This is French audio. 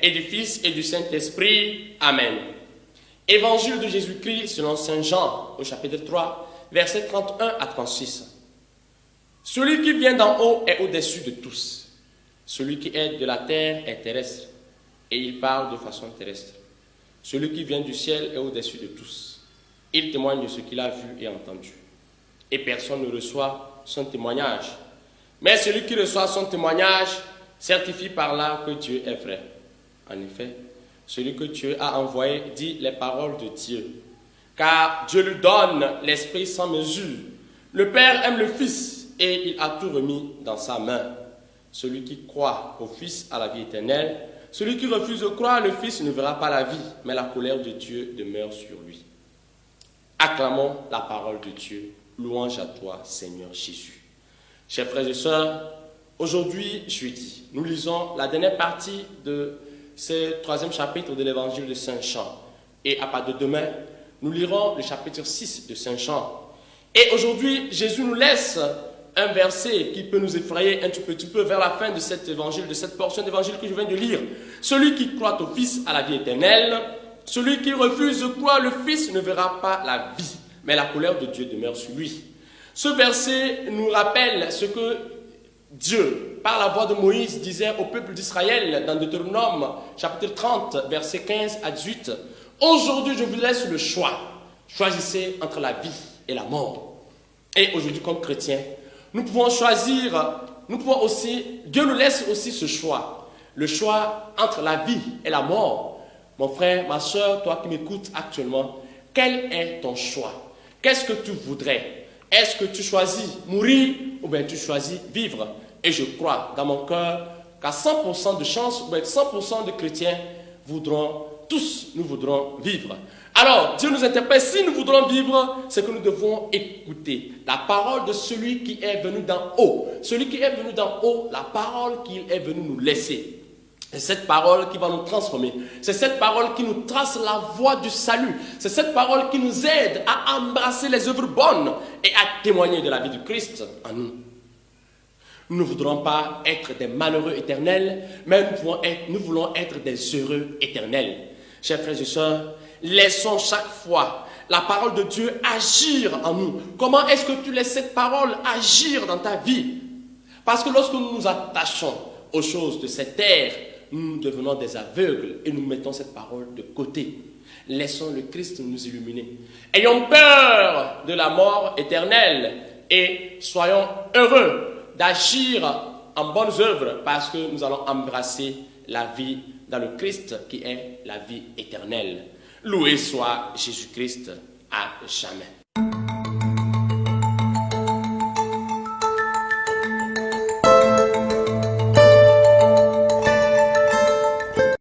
et du Fils et du Saint-Esprit. Amen. Évangile de Jésus-Christ selon Saint Jean, au chapitre 3, versets 31 à 36. Celui qui vient d'en haut est au-dessus de tous. Celui qui est de la terre est terrestre, et il parle de façon terrestre. Celui qui vient du ciel est au-dessus de tous. Il témoigne de ce qu'il a vu et entendu. Et personne ne reçoit son témoignage. Mais celui qui reçoit son témoignage certifie par là que Dieu est vrai. En effet, celui que Dieu a envoyé dit les paroles de Dieu. Car Dieu lui donne l'Esprit sans mesure. Le Père aime le Fils et il a tout remis dans sa main. Celui qui croit au Fils a la vie éternelle. Celui qui refuse de croire le Fils ne verra pas la vie, mais la colère de Dieu demeure sur lui. Acclamons la parole de Dieu. Louange à toi, Seigneur Jésus. Chers frères et sœurs, aujourd'hui, jeudi, nous lisons la dernière partie de ce troisième chapitre de l'évangile de Saint Jean. Et à partir de demain, nous lirons le chapitre 6 de Saint Jean. Et aujourd'hui, Jésus nous laisse un verset qui peut nous effrayer un tout petit peu vers la fin de cet évangile, de cette portion d'évangile que je viens de lire. Celui qui croit au Fils a la vie éternelle. Celui qui refuse de croire le Fils ne verra pas la vie, mais la colère de Dieu demeure sur lui. Ce verset nous rappelle ce que Dieu, par la voix de Moïse, disait au peuple d'Israël dans Deutéronome, chapitre 30, versets 15 à 18. Aujourd'hui, je vous laisse le choix. Choisissez entre la vie et la mort. Et aujourd'hui, comme chrétiens, nous pouvons choisir, Dieu nous laisse aussi ce choix. Le choix entre la vie et la mort. Mon frère, ma soeur, toi qui m'écoutes actuellement, quel est ton choix? Qu'est-ce que tu voudrais? Est-ce que tu choisis mourir ou bien tu choisis vivre? Et je crois dans mon cœur qu'à 100% de chance, ou bien 100% de chrétiens nous voudrons vivre. Alors, Dieu nous interpelle, si nous voudrons vivre, c'est que nous devons écouter la parole de celui qui est venu d'en haut. Celui qui est venu d'en haut, la parole qu'il est venu nous laisser. C'est cette parole qui va nous transformer. C'est cette parole qui nous trace la voie du salut. C'est cette parole qui nous aide à embrasser les œuvres bonnes et à témoigner de la vie du Christ en nous. Nous ne voudrons pas être des malheureux éternels, mais nous voulons être des heureux éternels. Chers frères et sœurs, laissons chaque fois la parole de Dieu agir en nous. Comment est-ce que tu laisses cette parole agir dans ta vie? Parce que lorsque nous nous attachons aux choses de cette terre, nous devenons des aveugles et nous mettons cette parole de côté. Laissons le Christ nous illuminer. Ayons peur de la mort éternelle et soyons heureux d'agir en bonnes œuvres parce que nous allons embrasser la vie dans le Christ qui est la vie éternelle. Loué soit Jésus-Christ à jamais.